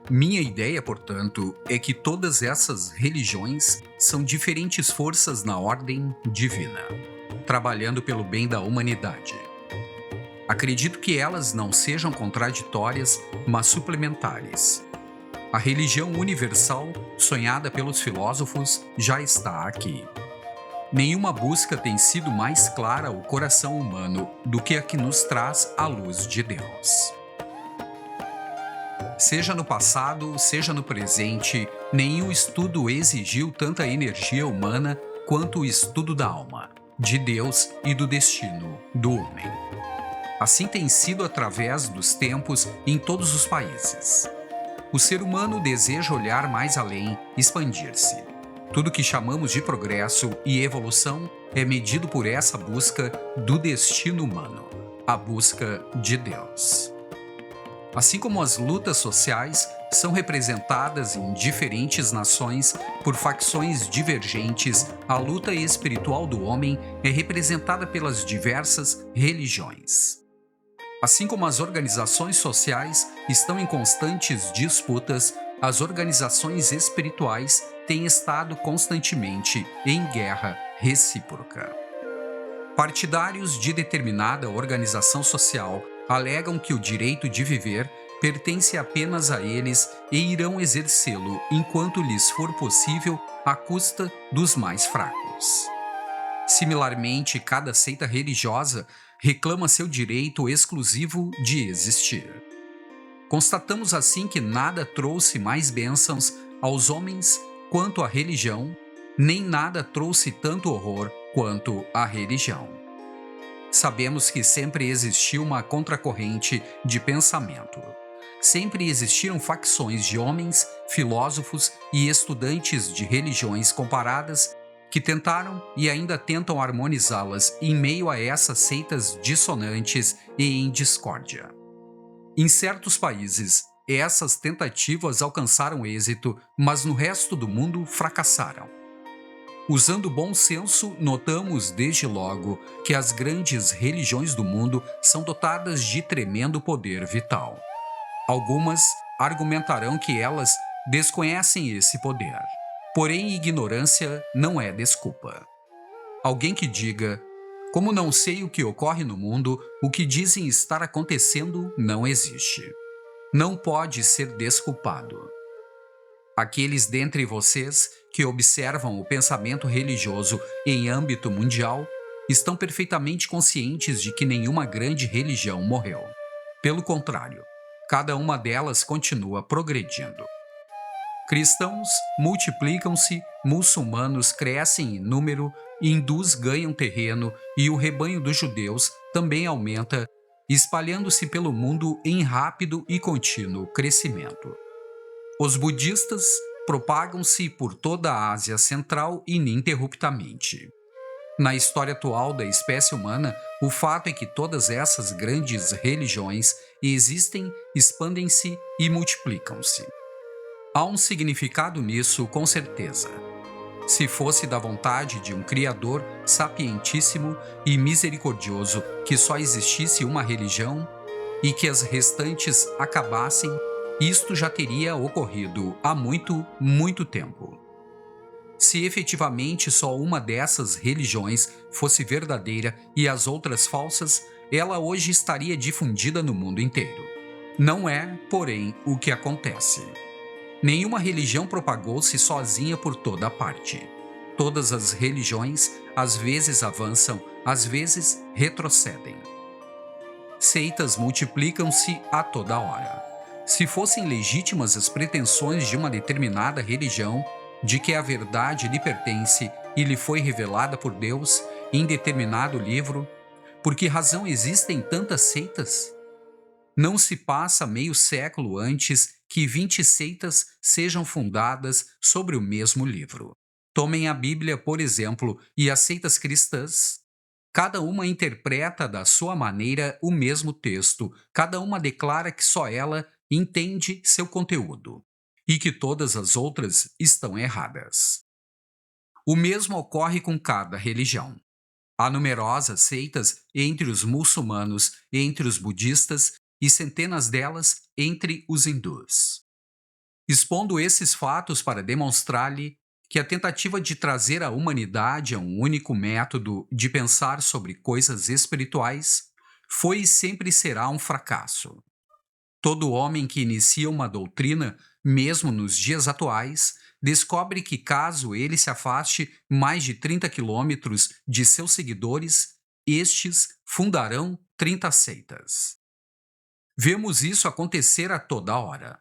Minha ideia, portanto, é que todas essas religiões são diferentes forças na ordem divina, trabalhando pelo bem da humanidade. Acredito que elas não sejam contraditórias, mas suplementares. A religião universal, sonhada pelos filósofos, já está aqui. Nenhuma busca tem sido mais clara ao coração humano do que a que nos traz a luz de Deus. Seja no passado, seja no presente, nenhum estudo exigiu tanta energia humana quanto o estudo da alma, de Deus e do destino do homem. Assim tem sido através dos tempos em todos os países. O ser humano deseja olhar mais além, expandir-se. Tudo que chamamos de progresso e evolução é medido por essa busca do destino humano, a busca de Deus. Assim como as lutas sociais são representadas em diferentes nações por facções divergentes, a luta espiritual do homem é representada pelas diversas religiões. Assim como as organizações sociais estão em constantes disputas, as organizações espirituais têm estado constantemente em guerra recíproca. Partidários de determinada organização social alegam que o direito de viver pertence apenas a eles e irão exercê-lo enquanto lhes for possível à custa dos mais fracos. Similarmente, cada seita religiosa reclama seu direito exclusivo de existir. Constatamos assim que nada trouxe mais bênçãos aos homens quanto a religião, nem nada trouxe tanto horror quanto a religião. Sabemos que sempre existiu uma contracorrente de pensamento. Sempre existiram facções de homens, filósofos e estudantes de religiões comparadas que tentaram e ainda tentam harmonizá-las em meio a essas seitas dissonantes e em discórdia. Em certos países, essas tentativas alcançaram êxito, mas no resto do mundo fracassaram. Usando bom senso, notamos desde logo que as grandes religiões do mundo são dotadas de tremendo poder vital. Algumas argumentarão que elas desconhecem esse poder. Porém, ignorância não é desculpa. Alguém que diga, como não sei o que ocorre no mundo, o que dizem estar acontecendo não existe. Não pode ser desculpado. Aqueles dentre vocês que observam o pensamento religioso em âmbito mundial estão perfeitamente conscientes de que nenhuma grande religião morreu. Pelo contrário, cada uma delas continua progredindo. Cristãos multiplicam-se, muçulmanos crescem em número, hindus ganham terreno e o rebanho dos judeus também aumenta, espalhando-se pelo mundo em rápido e contínuo crescimento. Os budistas propagam-se por toda a Ásia Central ininterruptamente. Na história atual da espécie humana, o fato é que todas essas grandes religiões existem, expandem-se e multiplicam-se. Há um significado nisso, com certeza. Se fosse da vontade de um Criador sapientíssimo e misericordioso que só existisse uma religião e que as restantes acabassem, isto já teria ocorrido há muito, muito tempo. Se efetivamente só uma dessas religiões fosse verdadeira e as outras falsas, ela hoje estaria difundida no mundo inteiro. Não é, porém, o que acontece. Nenhuma religião propagou-se sozinha por toda parte. Todas as religiões às vezes avançam, às vezes retrocedem. Seitas multiplicam-se a toda hora. Se fossem legítimas as pretensões de uma determinada religião, de que a verdade lhe pertence e lhe foi revelada por Deus em determinado livro, por que razão existem tantas seitas? Não se passa meio século antes que 20 seitas sejam fundadas sobre o mesmo livro. Tomem a Bíblia, por exemplo, e as seitas cristãs. Cada uma interpreta da sua maneira o mesmo texto, cada uma declara que só ela entende seu conteúdo e que todas as outras estão erradas. O mesmo ocorre com cada religião. Há numerosas seitas entre os muçulmanos, entre os budistas e centenas delas entre os hindus. expondo esses fatos para demonstrar-lhe que a tentativa de trazer a humanidade a um único método de pensar sobre coisas espirituais foi e sempre será um fracasso. Todo homem que inicia uma doutrina, mesmo nos dias atuais, descobre que caso ele se afaste mais de 30 quilômetros de seus seguidores, estes fundarão 30 seitas. Vemos isso acontecer a toda hora.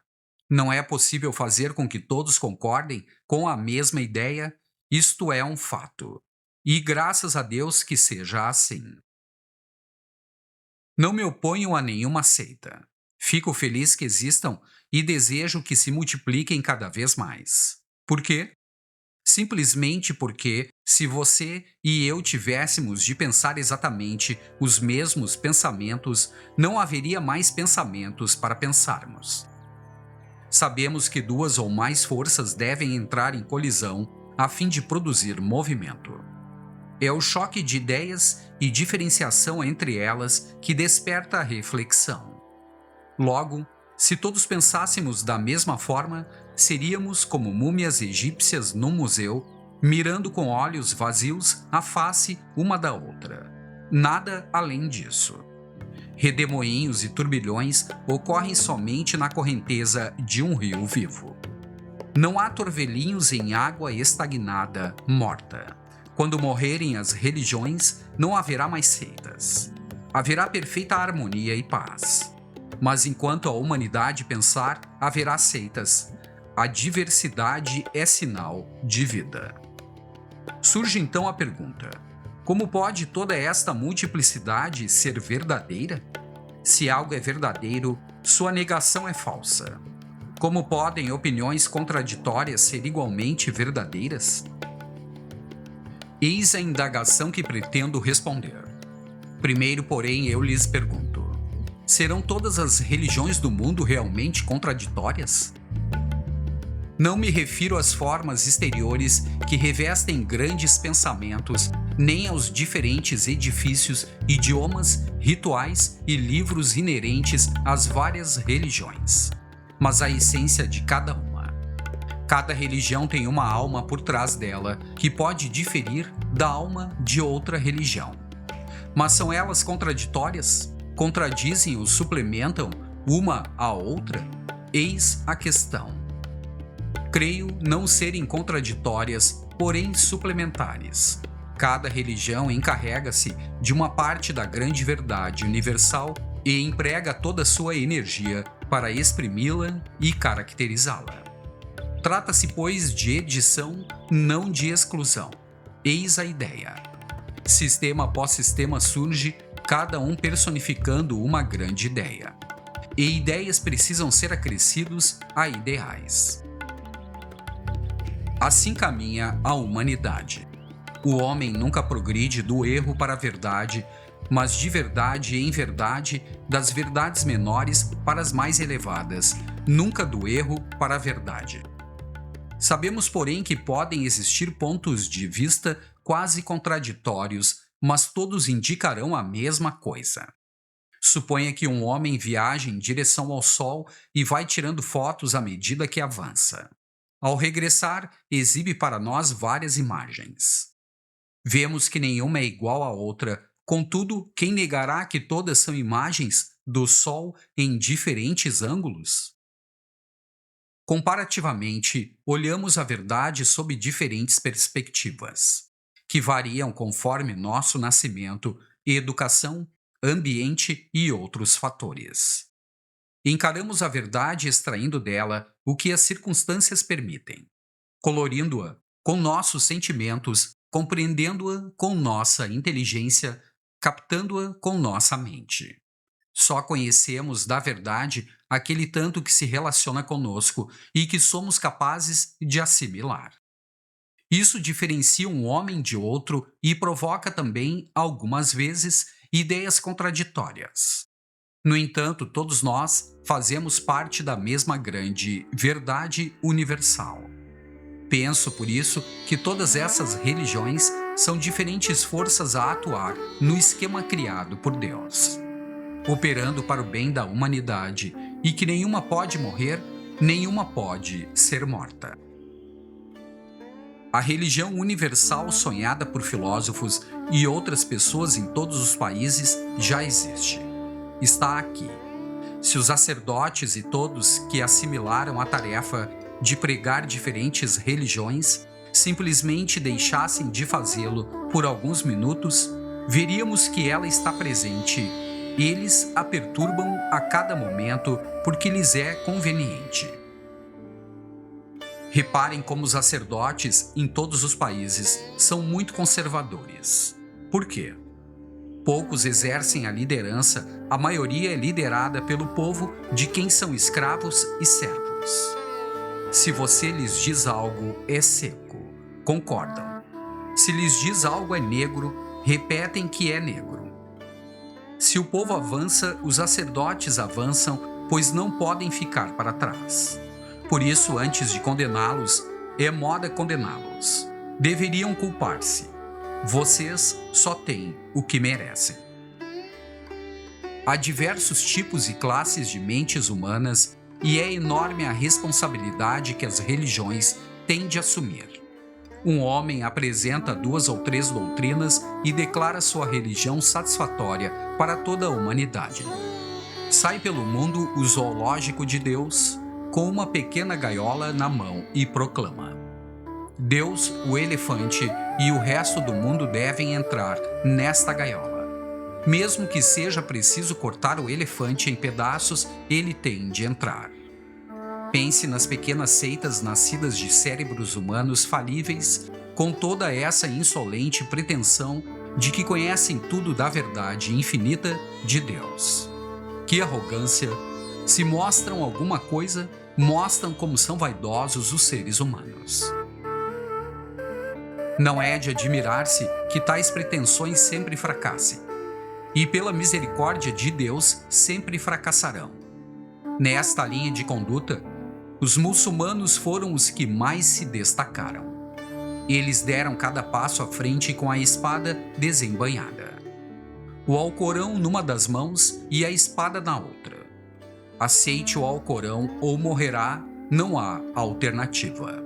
Não é possível fazer com que todos concordem com a mesma ideia, isto é um fato. E graças a Deus que seja assim. Não me oponho a nenhuma seita. Fico feliz que existam e desejo que se multipliquem cada vez mais. Por quê? Simplesmente porque, se você e eu tivéssemos de pensar exatamente os mesmos pensamentos, não haveria mais pensamentos para pensarmos. Sabemos que duas ou mais forças devem entrar em colisão a fim de produzir movimento. É o choque de ideias e diferenciação entre elas que desperta a reflexão. Logo, se todos pensássemos da mesma forma, seríamos como múmias egípcias num museu, mirando com olhos vazios a face uma da outra. Nada além disso. Redemoinhos e turbilhões ocorrem somente na correnteza de um rio vivo. Não há torvelinhos em água estagnada, morta. Quando morrerem as religiões, não haverá mais seitas. Haverá perfeita harmonia e paz. Mas enquanto a humanidade pensar, haverá seitas. A diversidade é sinal de vida. Surge então a pergunta: como pode toda esta multiplicidade ser verdadeira? Se algo é verdadeiro, sua negação é falsa. Como podem opiniões contraditórias ser igualmente verdadeiras? Eis a indagação que pretendo responder. Primeiro, porém, eu lhes pergunto: serão todas as religiões do mundo realmente contraditórias? Não me refiro às formas exteriores que revestem grandes pensamentos, nem aos diferentes edifícios, idiomas, rituais e livros inerentes às várias religiões, mas à essência de cada uma. Cada religião tem uma alma por trás dela que pode diferir da alma de outra religião. Mas são elas contraditórias? Contradizem ou suplementam uma à outra? Eis a questão. Creio não serem contraditórias, porém suplementares. Cada religião encarrega-se de uma parte da grande verdade universal e emprega toda a sua energia para exprimi-la e caracterizá-la. Trata-se, pois, de edição, não de exclusão. Eis a ideia. Sistema após sistema surge, cada um personificando uma grande ideia. E ideias precisam ser acrescidos a ideais. Assim caminha a humanidade. O homem nunca progride do erro para a verdade, mas de verdade em verdade, das verdades menores para as mais elevadas, nunca do erro para a verdade. Sabemos, porém, que podem existir pontos de vista quase contraditórios, mas todos indicarão a mesma coisa. Suponha que um homem viaje em direção ao Sol e vai tirando fotos à medida que avança. Ao regressar, exibe para nós várias imagens. Vemos que nenhuma é igual à outra, contudo, quem negará que todas são imagens do Sol em diferentes ângulos? Comparativamente, olhamos a verdade sob diferentes perspectivas, que variam conforme nosso nascimento, educação, ambiente e outros fatores. Encaramos a verdade extraindo dela o que as circunstâncias permitem, colorindo-a com nossos sentimentos, compreendendo-a com nossa inteligência, captando-a com nossa mente. Só conhecemos da verdade aquele tanto que se relaciona conosco e que somos capazes de assimilar. Isso diferencia um homem de outro e provoca também, algumas vezes, ideias contraditórias. No entanto, todos nós fazemos parte da mesma grande verdade universal. Penso, por isso, que todas essas religiões são diferentes forças a atuar no esquema criado por Deus, operando para o bem da humanidade, e que nenhuma pode morrer nenhuma pode ser morta. A religião universal sonhada por filósofos e outras pessoas em todos os países já existe. Está aqui. Se os sacerdotes e todos que assimilaram a tarefa de pregar diferentes religiões simplesmente deixassem de fazê-lo por alguns minutos, veríamos que ela está presente. Eles a perturbam a cada momento porque lhes é conveniente. Reparem como os sacerdotes em todos os países são muito conservadores. Por quê? Poucos exercem a liderança, a maioria é liderada pelo povo de quem são escravos e servos. Se você lhes diz algo, é seco, concordam. Se lhes diz algo é negro, repetem que é negro. Se o povo avança, os sacerdotes avançam, pois não podem ficar para trás. Por isso, antes de condená-los, é moda condená-los. Deveriam culpar-se. Vocês só têm o que merecem. Há diversos tipos e classes de mentes humanas e é enorme a responsabilidade que as religiões têm de assumir. Um homem apresenta 2 ou 3 doutrinas e declara sua religião satisfatória para toda a humanidade. Sai pelo mundo o zoológico de Deus com uma pequena gaiola na mão e proclama: Deus, o elefante e o resto do mundo devem entrar nesta gaiola. Mesmo que seja preciso cortar o elefante em pedaços, ele tem de entrar. Pense nas pequenas seitas nascidas de cérebros humanos falíveis, com toda essa insolente pretensão de que conhecem tudo da verdade infinita de Deus. Que arrogância! Se mostram alguma coisa, mostram como são vaidosos os seres humanos. Não é de admirar-se que tais pretensões sempre fracassem, e pela misericórdia de Deus sempre fracassarão. Nesta linha de conduta, os muçulmanos foram os que mais se destacaram. Eles deram cada passo à frente com a espada desembainhada. O Alcorão numa das mãos e a espada na outra. Aceite o Alcorão ou morrerá, não há alternativa.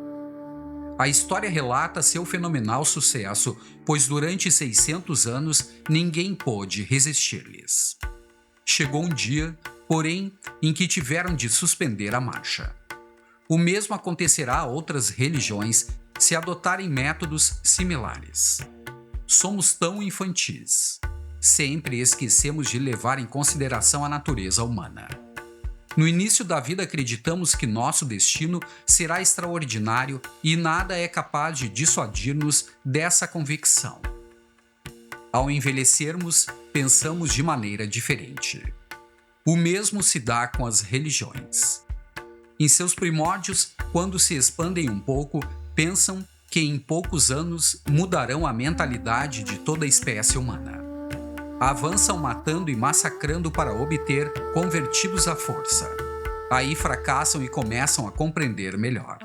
A história relata seu fenomenal sucesso, pois durante 600 anos ninguém pôde resistir-lhes. Chegou um dia, porém, em que tiveram de suspender a marcha. O mesmo acontecerá a outras religiões se adotarem métodos similares. Somos tão infantis. Sempre esquecemos de levar em consideração a natureza humana. No início da vida acreditamos que nosso destino será extraordinário e nada é capaz de dissuadir-nos dessa convicção. Ao envelhecermos, pensamos de maneira diferente. O mesmo se dá com as religiões. Em seus primórdios, quando se expandem um pouco, pensam que em poucos anos mudarão a mentalidade de toda a espécie humana. Avançam matando e massacrando para obter convertidos à força. Aí fracassam e começam a compreender melhor.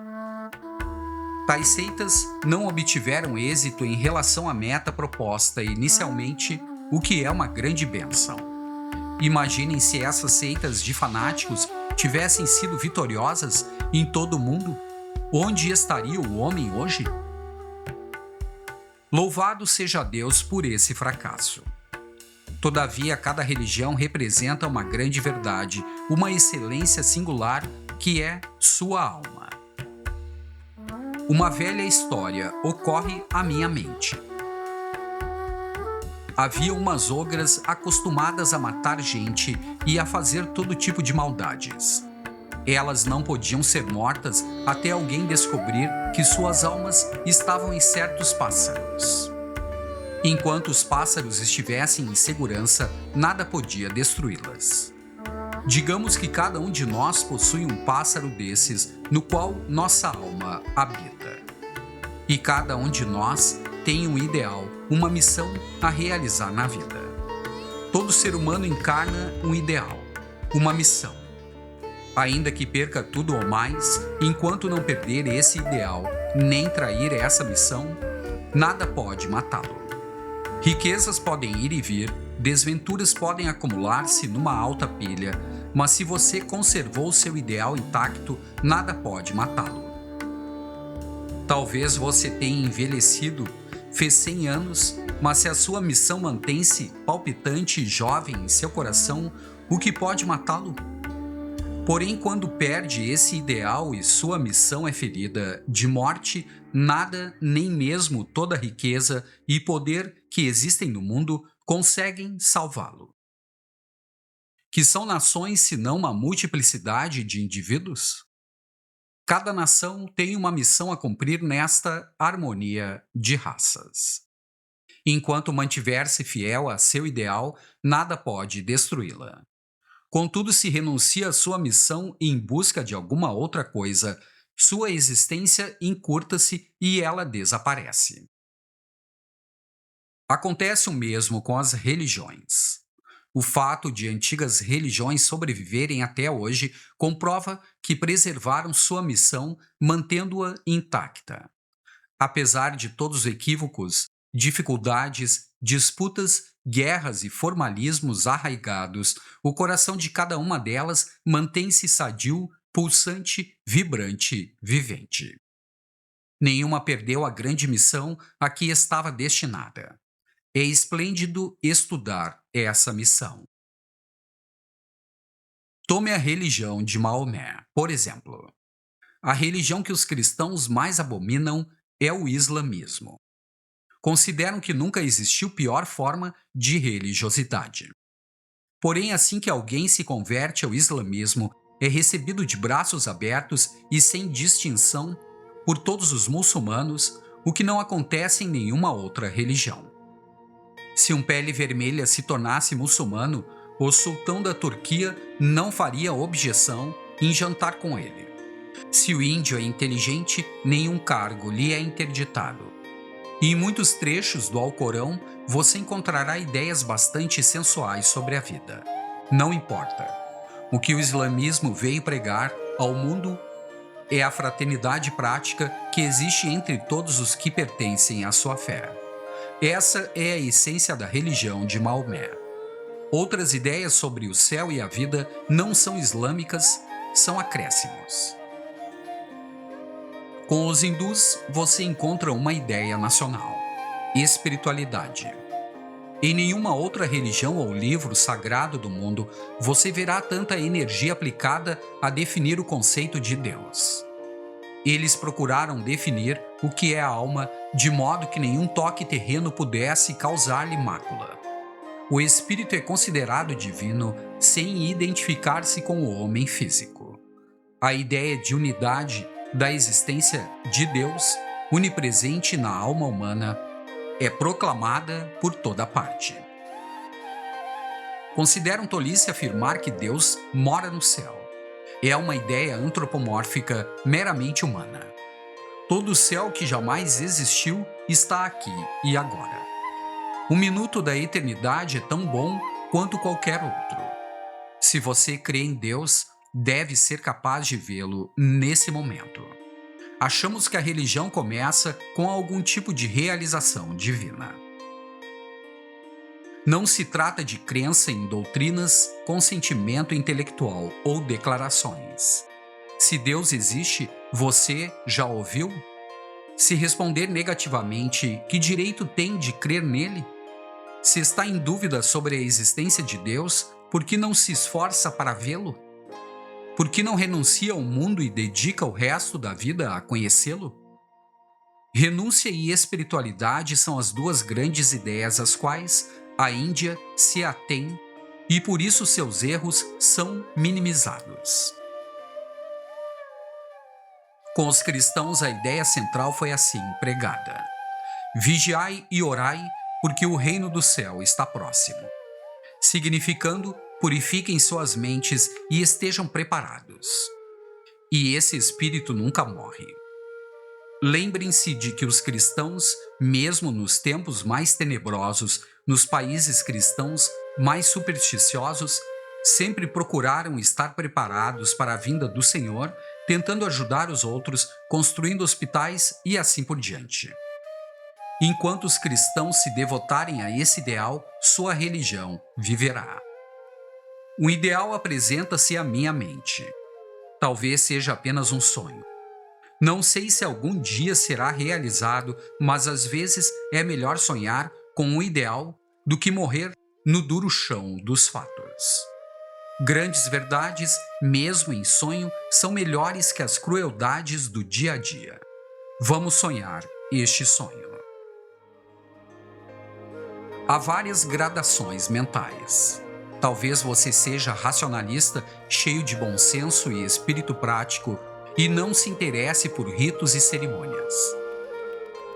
Tais seitas não obtiveram êxito em relação à meta proposta inicialmente, o que é uma grande bênção. Imaginem se essas seitas de fanáticos tivessem sido vitoriosas em todo o mundo. Onde estaria o homem hoje? Louvado seja Deus por esse fracasso. Todavia, cada religião representa uma grande verdade, uma excelência singular que é sua alma. Uma velha história ocorre à minha mente. Havia umas ogras acostumadas a matar gente e a fazer todo tipo de maldades. Elas não podiam ser mortas até alguém descobrir que suas almas estavam em certos pássaros. Enquanto os pássaros estivessem em segurança, nada podia destruí-las. Digamos que cada um de nós possui um pássaro desses, no qual nossa alma habita. E cada um de nós tem um ideal, uma missão a realizar na vida. Todo ser humano encarna um ideal, uma missão. Ainda que perca tudo ou mais, enquanto não perder esse ideal, nem trair essa missão, nada pode matá-lo. Riquezas podem ir e vir, desventuras podem acumular-se numa alta pilha, mas se você conservou seu ideal intacto, nada pode matá-lo. Talvez você tenha envelhecido, fez 100 anos, mas se a sua missão mantém-se palpitante e jovem em seu coração, o que pode matá-lo? Porém, quando perde esse ideal e sua missão é ferida de morte, nada, nem mesmo toda a riqueza e poder que existem no mundo, conseguem salvá-lo. Que são nações senão uma multiplicidade de indivíduos? Cada nação tem uma missão a cumprir nesta harmonia de raças. Enquanto mantiver-se fiel a seu ideal, nada pode destruí-la. Contudo, se renuncia à sua missão em busca de alguma outra coisa, sua existência encurta-se e ela desaparece. Acontece o mesmo com as religiões. O fato de antigas religiões sobreviverem até hoje comprova que preservaram sua missão, mantendo-a intacta. Apesar de todos os equívocos, dificuldades, disputas, guerras e formalismos arraigados, o coração de cada uma delas mantém-se sadio, pulsante, vibrante, vivente. Nenhuma perdeu a grande missão a que estava destinada. É esplêndido estudar essa missão. Tome a religião de Maomé, por exemplo. A religião que os cristãos mais abominam é o islamismo. Consideram que nunca existiu pior forma de religiosidade. Porém, assim que alguém se converte ao islamismo, é recebido de braços abertos e sem distinção por todos os muçulmanos, o que não acontece em nenhuma outra religião. Se um pele vermelha se tornasse muçulmano, o sultão da Turquia não faria objeção em jantar com ele. Se o índio é inteligente, nenhum cargo lhe é interditado. E em muitos trechos do Alcorão, você encontrará ideias bastante sensuais sobre a vida. Não importa. O que o islamismo veio pregar ao mundo é a fraternidade prática que existe entre todos os que pertencem à sua fé. Essa é a essência da religião de Maomé. Outras ideias sobre o céu e a vida não são islâmicas, são acréscimos. Com os hindus, você encontra uma ideia nacional: espiritualidade. Em nenhuma outra religião ou livro sagrado do mundo você verá tanta energia aplicada a definir o conceito de Deus. Eles procuraram definir o que é a alma, de modo que nenhum toque terreno pudesse causar-lhe mácula. O espírito é considerado divino sem identificar-se com o homem físico. A ideia de unidade da existência de Deus, onipresente na alma humana, é proclamada por toda parte. Consideram tolice afirmar que Deus mora no céu. É uma ideia antropomórfica meramente humana. Todo o céu que jamais existiu está aqui e agora. Um minuto da eternidade é tão bom quanto qualquer outro. Se você crê em Deus, deve ser capaz de vê-lo nesse momento. Achamos que a religião começa com algum tipo de realização divina. Não se trata de crença em doutrinas, consentimento intelectual ou declarações. Se Deus existe, você já ouviu? Se responder negativamente, que direito tem de crer nele? Se está em dúvida sobre a existência de Deus, por que não se esforça para vê-lo? Por que não renuncia ao mundo e dedica o resto da vida a conhecê-lo? Renúncia e espiritualidade são as duas grandes ideias às quais a Índia se atém e por isso seus erros são minimizados. Com os cristãos, a ideia central foi assim pregada: vigiai e orai, porque o reino do céu está próximo. Significando, purifiquem suas mentes e estejam preparados. E esse espírito nunca morre. Lembrem-se de que os cristãos, mesmo nos tempos mais tenebrosos, nos países cristãos mais supersticiosos, sempre procuraram estar preparados para a vinda do Senhor, tentando ajudar os outros, construindo hospitais e assim por diante. Enquanto os cristãos se devotarem a esse ideal, sua religião viverá. O ideal apresenta-se à minha mente. Talvez seja apenas um sonho. Não sei se algum dia será realizado, mas às vezes é melhor sonhar com um ideal do que morrer no duro chão dos fatos. Grandes verdades, mesmo em sonho, são melhores que as crueldades do dia a dia. Vamos sonhar este sonho. Há várias gradações mentais. Talvez você seja racionalista, cheio de bom senso e espírito prático, e não se interesse por ritos e cerimônias.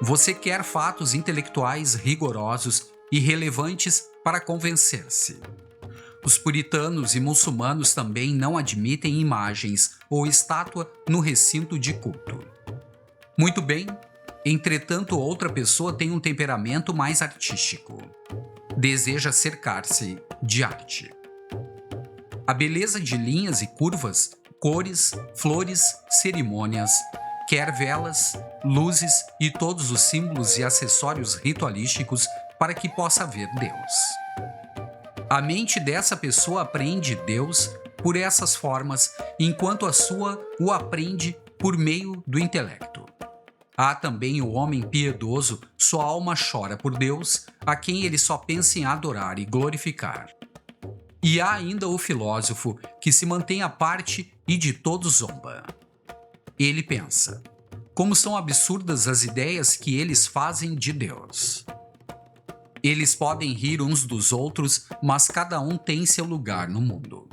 Você quer fatos intelectuais rigorosos e relevantes para convencer-se. Os puritanos e muçulmanos também não admitem imagens ou estátua no recinto de culto. Muito bem, entretanto, outra pessoa tem um temperamento mais artístico. Deseja cercar-se de arte. A beleza de linhas e curvas, cores, flores, cerimônias, quer velas, luzes e todos os símbolos e acessórios ritualísticos para que possa ver Deus. A mente dessa pessoa aprende Deus por essas formas, enquanto a sua o aprende por meio do intelecto. Há também o homem piedoso, sua alma chora por Deus, a quem ele só pensa em adorar e glorificar. E há ainda o filósofo, que se mantém à parte e de todos zomba. Ele pensa: como são absurdas as ideias que eles fazem de Deus. Eles podem rir uns dos outros, mas cada um tem seu lugar no mundo.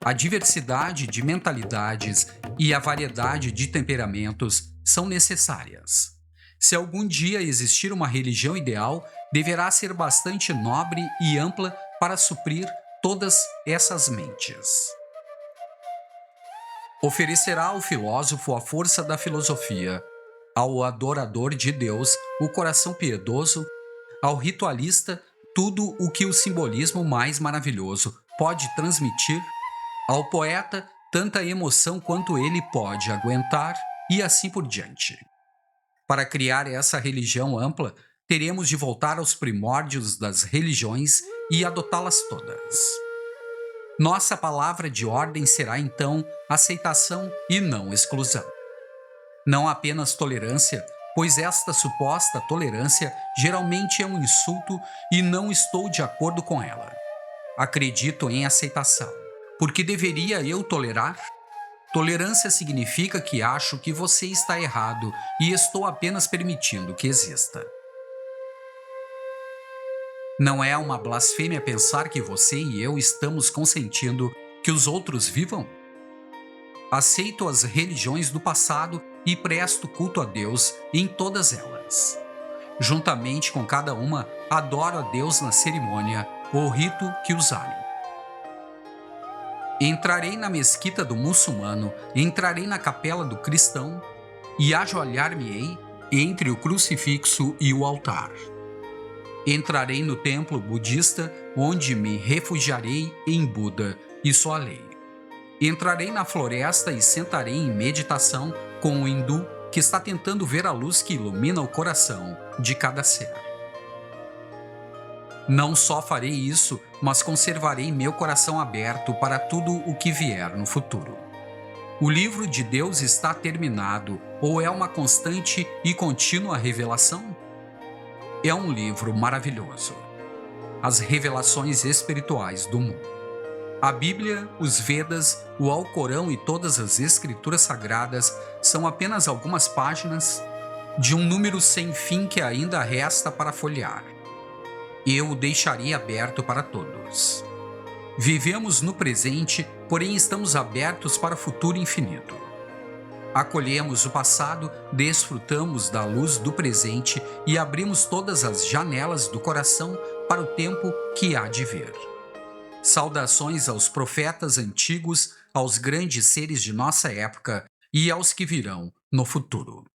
A diversidade de mentalidades e a variedade de temperamentos são necessárias. Se algum dia existir uma religião ideal, deverá ser bastante nobre e ampla para suprir todas essas mentes. Oferecerá ao filósofo a força da filosofia, ao adorador de Deus o coração piedoso, ao ritualista tudo o que o simbolismo mais maravilhoso pode transmitir, ao poeta tanta emoção quanto ele pode aguentar, e assim por diante. Para criar essa religião ampla, teremos de voltar aos primórdios das religiões e adotá-las todas. Nossa palavra de ordem será então aceitação e não exclusão. Não apenas tolerância, pois esta suposta tolerância geralmente é um insulto e não estou de acordo com ela. Acredito em aceitação. Por que deveria eu tolerar? Tolerância significa que acho que você está errado e estou apenas permitindo que exista. Não é uma blasfêmia pensar que você e eu estamos consentindo que os outros vivam? Aceito as religiões do passado e presto culto a Deus em todas elas. Juntamente com cada uma, adoro a Deus na cerimônia ou rito que usarem. Entrarei na mesquita do muçulmano, entrarei na capela do cristão e ajoelhar-me-ei entre o crucifixo e o altar. Entrarei no templo budista, onde me refugiarei em Buda e sua lei. Entrarei na floresta e sentarei em meditação com o hindu que está tentando ver a luz que ilumina o coração de cada ser. Não só farei isso, mas conservarei meu coração aberto para tudo o que vier no futuro. O livro de Deus está terminado ou é uma constante e contínua revelação? É um livro maravilhoso. As revelações espirituais do mundo. A Bíblia, os Vedas, o Alcorão e todas as escrituras sagradas são apenas algumas páginas de um número sem fim que ainda resta para folhear. Eu o deixaria aberto para todos. Vivemos no presente, porém estamos abertos para o futuro infinito. Acolhemos o passado, desfrutamos da luz do presente e abrimos todas as janelas do coração para o tempo que há de vir. Saudações aos profetas antigos, aos grandes seres de nossa época e aos que virão no futuro.